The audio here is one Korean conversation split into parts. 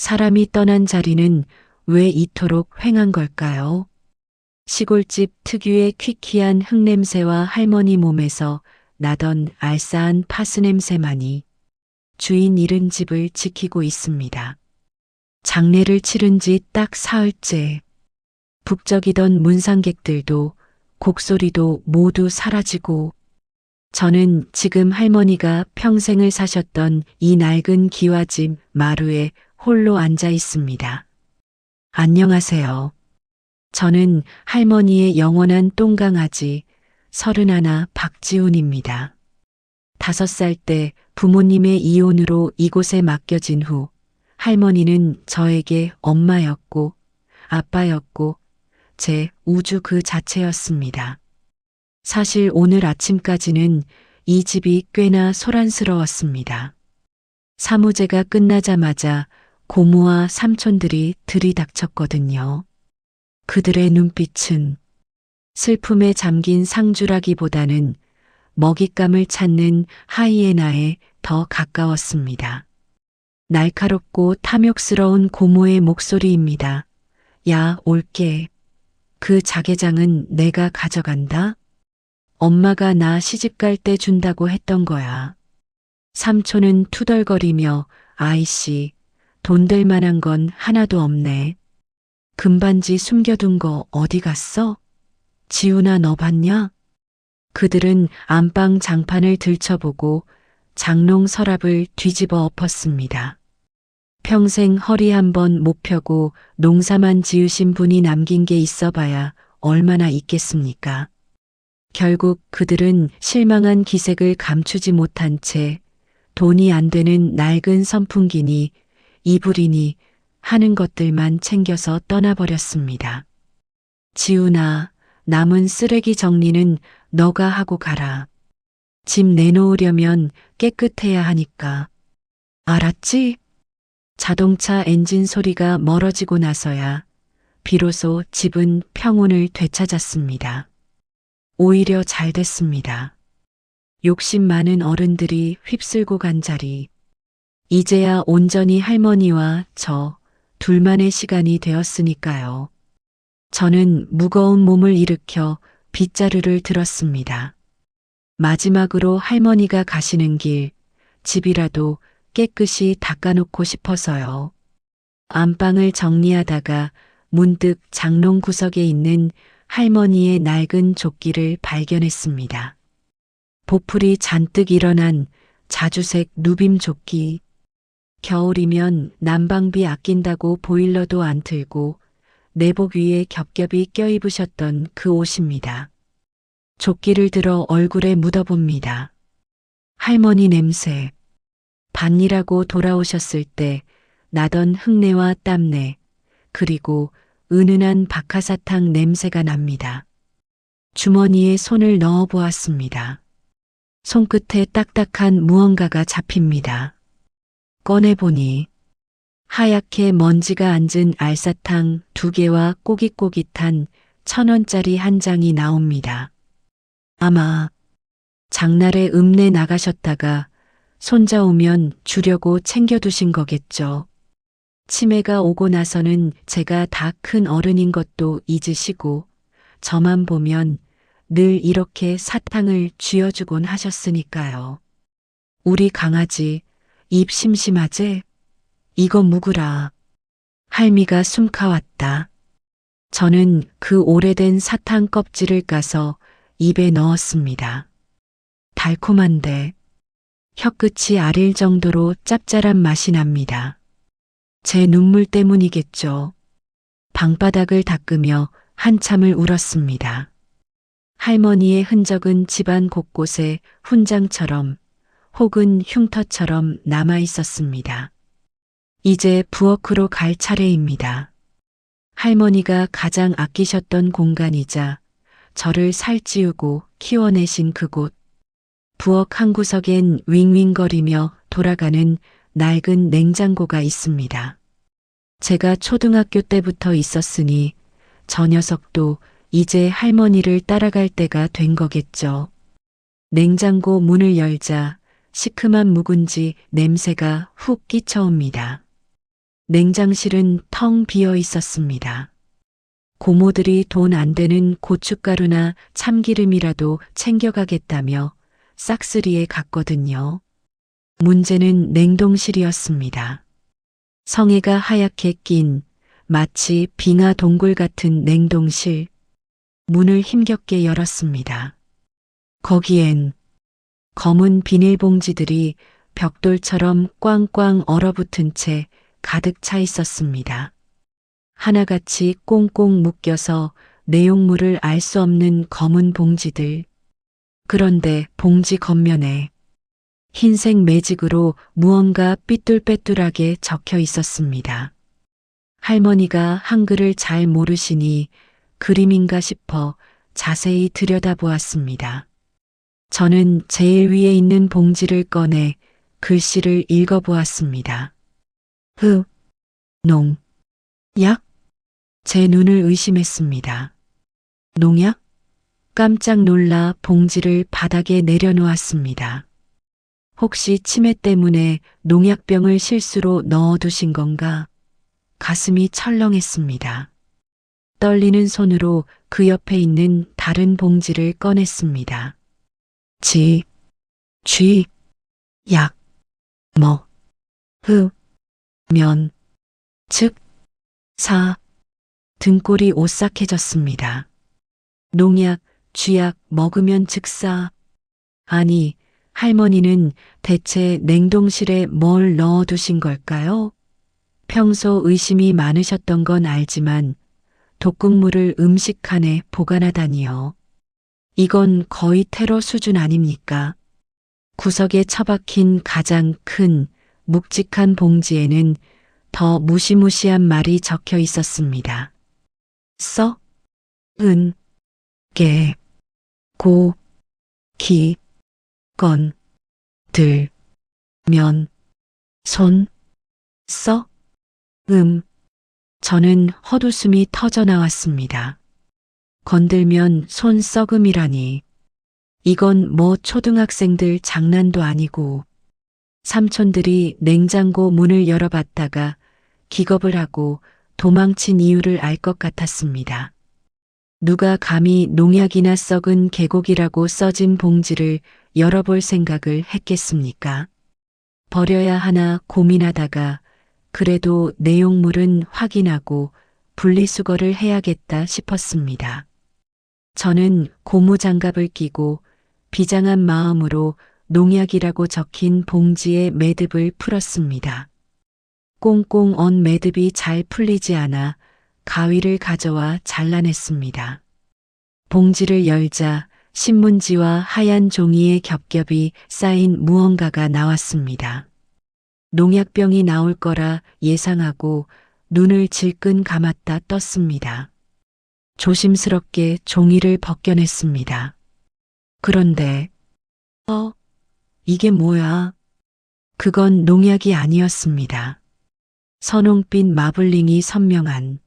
사람이 떠난 자리는 왜 이토록 휑한 걸까요? 시골집 특유의 퀴퀴한 흙냄새와 할머니 몸에서 나던 알싸한 파스냄새만이 주인 잃은 집을 지키고 있습니다. 장례를 치른 지 딱 사흘째. 북적이던 문상객들도 곡소리도 모두 사라지고 저는 지금 할머니가 평생을 사셨던 이 낡은 기와집 마루에 홀로 앉아 있습니다. 안녕하세요. 저는 할머니의 영원한 똥강아지 31 박지훈입니다. 5살 때 부모님의 이혼으로 이곳에 맡겨진 후 할머니는 저에게 엄마였고 아빠였고 제 우주 그 자체였습니다. 사실 오늘 아침까지는 이 집이 꽤나 소란스러웠습니다. 사무제가 끝나자마자 고모와 삼촌들이 들이닥쳤거든요. 그들의 눈빛은 슬픔에 잠긴 상주라기보다는 먹잇감을 찾는 하이에나에 더 가까웠습니다. 날카롭고 탐욕스러운 고모의 목소리입니다. 야, 올게. 그 자개장은 내가 가져간다? 엄마가 나 시집갈 때 준다고 했던 거야. 삼촌은 투덜거리며 아이씨, 돈 될 만한 건 하나도 없네. 금반지 숨겨둔 거 어디 갔어? 지훈아 너 봤냐? 그들은 안방 장판을 들춰보고 장롱 서랍을 뒤집어 엎었습니다. 평생 허리 한번 못 펴고 농사만 지으신 분이 남긴 게 있어봐야 얼마나 있겠습니까? 결국 그들은 실망한 기색을 감추지 못한 채 돈이 안 되는 낡은 선풍기니 이불이니 하는 것들만 챙겨서 떠나버렸습니다. 지훈아, 남은 쓰레기 정리는 너가 하고 가라. 집 내놓으려면 깨끗해야 하니까. 알았지? 자동차 엔진 소리가 멀어지고 나서야 비로소 집은 평온을 되찾았습니다. 오히려 잘 됐습니다. 욕심 많은 어른들이 휩쓸고 간 자리. 이제야 온전히 할머니와 저 둘만의 시간이 되었으니까요. 저는 무거운 몸을 일으켜 빗자루를 들었습니다. 마지막으로 할머니가 가시는 길, 집이라도 깨끗이 닦아놓고 싶어서요. 안방을 정리하다가 문득 장롱 구석에 있는 할머니의 낡은 조끼를 발견했습니다. 보풀이 잔뜩 일어난 자주색 누빔 조끼. 겨울이면 난방비 아낀다고 보일러도 안 틀고 내복 위에 겹겹이 껴입으셨던 그 옷입니다. 조끼를 들어 얼굴에 묻어봅니다. 할머니 냄새. 밭일하고 돌아오셨을 때 나던 흙내와 땀내, 그리고 은은한 박하사탕 냄새가 납니다. 주머니에 손을 넣어 보았습니다. 손끝에 딱딱한 무언가가 잡힙니다. 꺼내보니 하얗게 먼지가 앉은 알사탕 2개와 꼬깃꼬깃한 1,000원짜리 한 장이 나옵니다. 아마 장날에 읍내 나가셨다가 손자 오면 주려고 챙겨두신 거겠죠. 치매가 오고 나서는 제가 다 큰 어른인 것도 잊으시고 저만 보면 늘 이렇게 사탕을 쥐어주곤 하셨으니까요. 우리 강아지 입 심심하제? 이거 묵으라. 할미가 숨가왔다. 저는 그 오래된 사탕 껍질을 까서 입에 넣었습니다. 달콤한데 혀끝이 아릴 정도로 짭짤한 맛이 납니다. 제 눈물 때문이겠죠. 방바닥을 닦으며 한참을 울었습니다. 할머니의 흔적은 집안 곳곳에 훈장처럼 혹은 흉터처럼 남아 있었습니다. 이제 부엌으로 갈 차례입니다. 할머니가 가장 아끼셨던 공간이자 저를 살찌우고 키워내신 그곳. 부엌 한 구석엔 윙윙거리며 돌아가는 낡은 냉장고가 있습니다. 제가 초등학교 때부터 있었으니 저 녀석도 이제 할머니를 따라갈 때가 된 거겠죠. 냉장고 문을 열자 시큼한 묵은지 냄새가 훅 끼쳐옵니다. 냉장실은 텅 비어 있었습니다. 고모들이 돈 안 되는 고춧가루나 참기름이라도 챙겨가겠다며 싹쓸이에 갔거든요. 문제는 냉동실이었습니다. 성에가 하얗게 낀 마치 빙하 동굴 같은 냉동실. 문을 힘겹게 열었습니다. 거기엔 검은 비닐봉지들이 벽돌처럼 꽝꽝 얼어붙은 채 가득 차 있었습니다. 하나같이 꽁꽁 묶여서 내용물을 알 수 없는 검은 봉지들. 그런데 봉지 겉면에 흰색 매직으로 무언가 삐뚤빼뚤하게 적혀 있었습니다. 할머니가 한글을 잘 모르시니 그림인가 싶어 자세히 들여다보았습니다. 저는 제일 위에 있는 봉지를 꺼내 글씨를 읽어보았습니다. 농, 약? 제 눈을 의심했습니다. 농약? 깜짝 놀라 봉지를 바닥에 내려놓았습니다. 혹시 치매 때문에 농약병을 실수로 넣어두신 건가? 가슴이 철렁했습니다. 떨리는 손으로 그 옆에 있는 다른 봉지를 꺼냈습니다. 쥐, 약, 면, 즉, 등골이 오싹해졌습니다. 농약, 쥐약 먹으면 즉사. 아니, 할머니는 대체 냉동실에 뭘 넣어두신 걸까요? 평소 의심이 많으셨던 건 알지만 독극물을 음식칸에 보관하다니요. 이건 거의 테러 수준 아닙니까? 구석에 처박힌 가장 큰 묵직한 봉지에는 더 무시무시한 말이 적혀 있었습니다. 은, 게, 고, 기, 건, 들, 면, 손, 저는 헛웃음이 터져 나왔습니다. 건들면 손 썩음이라니. 이건 뭐 초등학생들 장난도 아니고. 삼촌들이 냉장고 문을 열어봤다가 기겁을 하고 도망친 이유를 알 것 같았습니다. 누가 감히 농약이나 썩은 계곡이라고 써진 봉지를 열어볼 생각을 했겠습니까? 버려야 하나 고민하다가 그래도 내용물은 확인하고 분리수거를 해야겠다 싶었습니다. 저는 고무장갑을 끼고 비장한 마음으로 농약이라고 적힌 봉지의 매듭을 풀었습니다. 꽁꽁 언 매듭이 잘 풀리지 않아 가위를 가져와 잘라냈습니다. 봉지를 열자 신문지와 하얀 종이에 겹겹이 쌓인 무언가가 나왔습니다. 농약병이 나올 거라 예상하고 눈을 질끈 감았다 떴습니다. 조심스럽게 종이를 벗겨냈습니다. 그런데 이게 뭐야? 그건 농약이 아니었습니다. 선홍빛 마블링이 선명한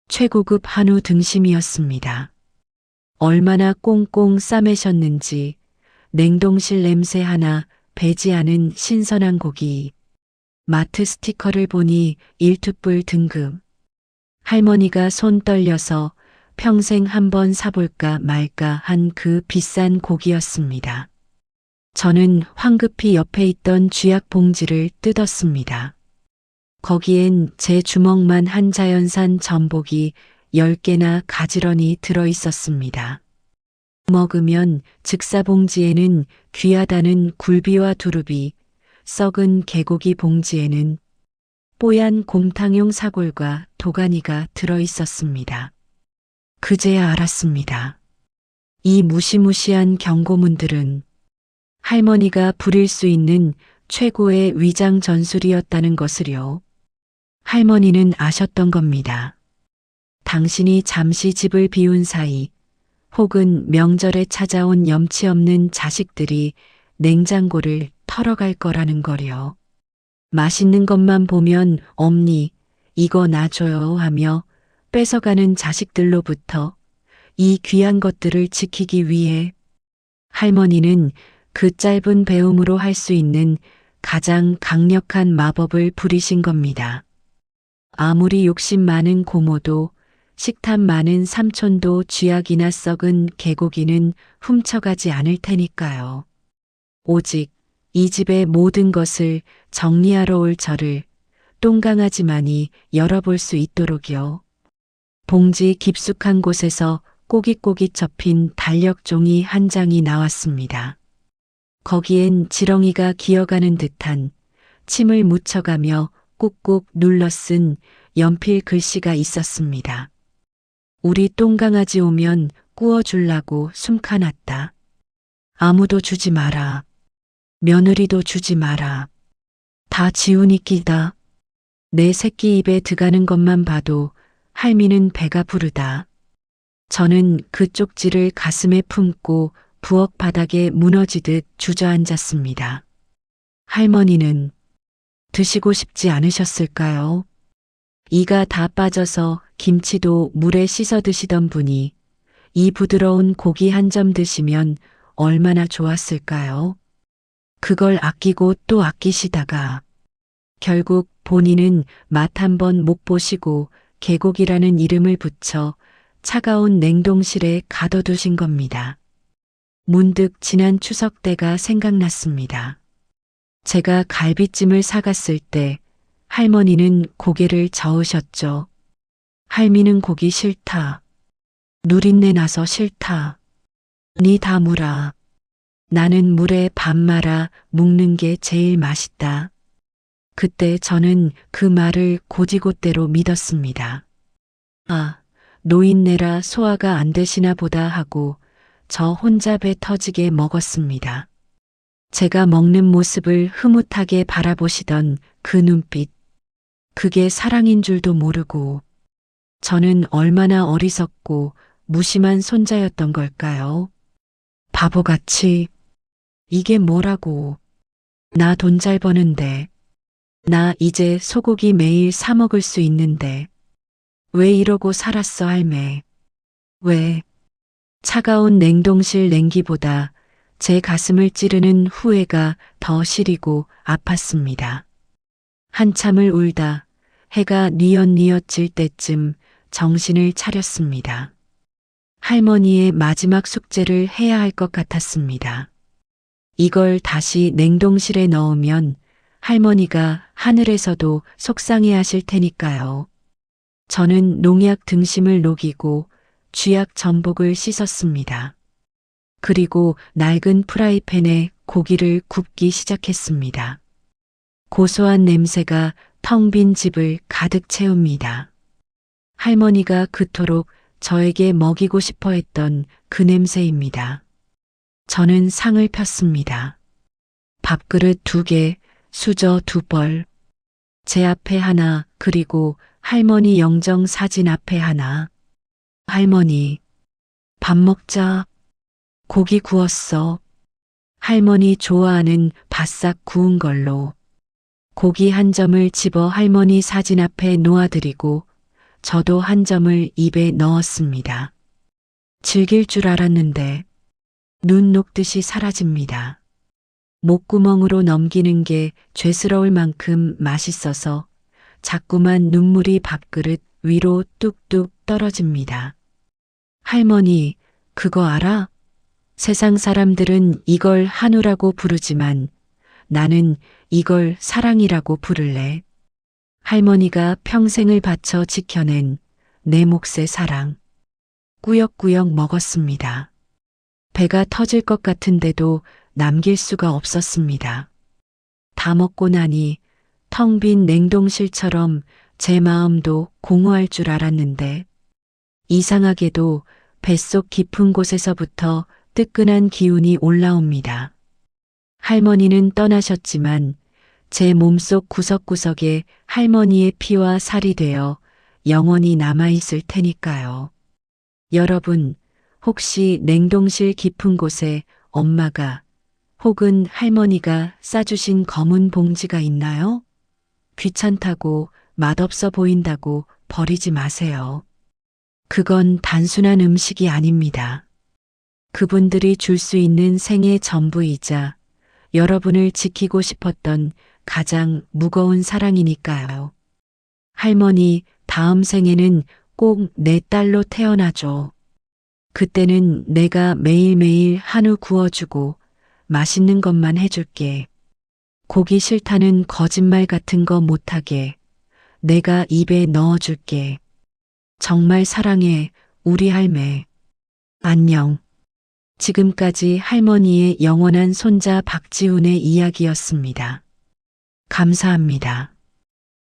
최고급 한우 등심이었습니다. 얼마나 꽁꽁 싸매셨는지 냉동실 냄새 하나 배지 않은 신선한 고기. 마트 스티커를 보니 1투뿔 등급. 할머니가 손 떨려서 평생 한번 사볼까 말까 한 그 비싼 고기였습니다. 저는 황급히 옆에 있던 쥐약 봉지를 뜯었습니다. 거기엔 제 주먹만 한 자연산 전복이 10개나 가지런히 들어 있었습니다. 먹으면 즉사 봉지에는 귀하다는 굴비와 두릅이, 썩은 개고기 봉지에는 뽀얀 곰탕용 사골과 도가니가 들어 있었습니다. 그제야 알았습니다. 이 무시무시한 경고문들은 할머니가 부릴 수 있는 최고의 위장 전술이었다는 것을요. 할머니는 아셨던 겁니다. 당신이 잠시 집을 비운 사이 혹은 명절에 찾아온 염치 없는 자식들이 냉장고를 털어갈 거라는 거려. 맛있는 것만 보면 엄니 이거 놔줘요 하며 뺏어가는 자식들로부터 이 귀한 것들을 지키기 위해 할머니는 그 짧은 배움으로 할 수 있는 가장 강력한 마법을 부리신 겁니다. 아무리 욕심 많은 고모도 식탐 많은 삼촌도 쥐약이나 썩은 개고기는 훔쳐가지 않을 테니까요. 오직 이 집의 모든 것을 정리하러 올 저를 똥강아지만이 열어볼 수 있도록요. 봉지 깊숙한 곳에서 꼬깃꼬깃 접힌 달력종이 한 장이 나왔습니다. 거기엔 지렁이가 기어가는 듯한 침을 묻혀가며 꾹꾹 눌러 쓴 연필 글씨가 있었습니다. 우리 똥강아지 오면 구워줄라고 숨가놨다. 아무도 주지 마라. 며느리도 주지 마라. 다 지훈이 끼다. 내 새끼 입에 들어가는 것만 봐도 할미는 배가 부르다. 저는 그 쪽지를 가슴에 품고 부엌 바닥에 무너지듯 주저앉았습니다. 할머니는 드시고 싶지 않으셨을까요? 이가 다 빠져서 김치도 물에 씻어 드시던 분이 이 부드러운 고기 한 점 드시면 얼마나 좋았을까요? 그걸 아끼고 또 아끼시다가 결국 본인은 맛 한 번 못 보시고 계곡이라는 이름을 붙여 차가운 냉동실에 가둬두신 겁니다. 문득 지난 추석 때가 생각났습니다. 제가 갈비찜을 사갔을 때 할머니는 고개를 저으셨죠. 할미는 고기 싫다. 누린내 나서 싫다. 니 다 물어. 나는 물에 밥 말아 묵는 게 제일 맛있다. 그때 저는 그 말을 곧이곧대로 믿었습니다. 아, 노인네라 소화가 안 되시나 보다 하고 저 혼자 배 터지게 먹었습니다. 제가 먹는 모습을 흐뭇하게 바라보시던 그 눈빛, 그게 사랑인 줄도 모르고 저는 얼마나 어리석고 무심한 손자였던 걸까요? 바보같이 이게 뭐라고. 나 돈 잘 버는데. 나 이제 소고기 매일 사 먹을 수 있는데. 왜 이러고 살았어 할매. 왜. 차가운 냉동실 냉기보다 제 가슴을 찌르는 후회가 더 시리고 아팠습니다. 한참을 울다 해가 뉘엿뉘엿 질 때쯤 정신을 차렸습니다. 할머니의 마지막 숙제를 해야 할 것 같았습니다. 이걸 다시 냉동실에 넣으면 할머니가 하늘에서도 속상해 하실 테니까요. 저는 농약 등심을 녹이고 쥐약 전복을 씻었습니다. 그리고 낡은 프라이팬에 고기를 굽기 시작했습니다. 고소한 냄새가 텅 빈 집을 가득 채웁니다. 할머니가 그토록 저에게 먹이고 싶어 했던 그 냄새입니다. 저는 상을 폈습니다. 밥그릇 2개, 수저 2벌, 제 앞에 하나, 그리고 할머니 영정 사진 앞에 하나. 할머니, 밥 먹자. 고기 구웠어. 할머니 좋아하는 바싹 구운 걸로. 고기 한 점을 집어 할머니 사진 앞에 놓아드리고 저도 한 점을 입에 넣었습니다. 즐길 줄 알았는데 눈 녹듯이 사라집니다. 목구멍으로 넘기는 게 죄스러울 만큼 맛있어서 자꾸만 눈물이 밥그릇 위로 뚝뚝 떨어집니다. 할머니, 그거 알아? 세상 사람들은 이걸 한우라고 부르지만 나는 이걸 사랑이라고 부를래. 할머니가 평생을 바쳐 지켜낸 내 몫의 사랑. 꾸역꾸역 먹었습니다. 배가 터질 것 같은데도 남길 수가 없었습니다. 다 먹고 나니 텅 빈 냉동실처럼 제 마음도 공허할 줄 알았는데 이상하게도 뱃속 깊은 곳에서부터 뜨끈한 기운이 올라옵니다. 할머니는 떠나셨지만 제 몸속 구석구석에 할머니의 피와 살이 되어 영원히 남아있을 테니까요. 여러분, 혹시 냉동실 깊은 곳에 엄마가 혹은 할머니가 싸주신 검은 봉지가 있나요? 귀찮다고 맛없어 보인다고 버리지 마세요. 그건 단순한 음식이 아닙니다. 그분들이 줄 수 있는 생의 전부이자 여러분을 지키고 싶었던 가장 무거운 사랑이니까요. 할머니, 다음 생에는 꼭 내 딸로 태어나줘. 그때는 내가 매일매일 한우 구워주고 맛있는 것만 해줄게. 고기 싫다는 거짓말 같은 거 못하게 내가 입에 넣어줄게. 정말 사랑해, 우리 할매. 안녕. 지금까지 할머니의 영원한 손자 박지훈의 이야기였습니다. 감사합니다.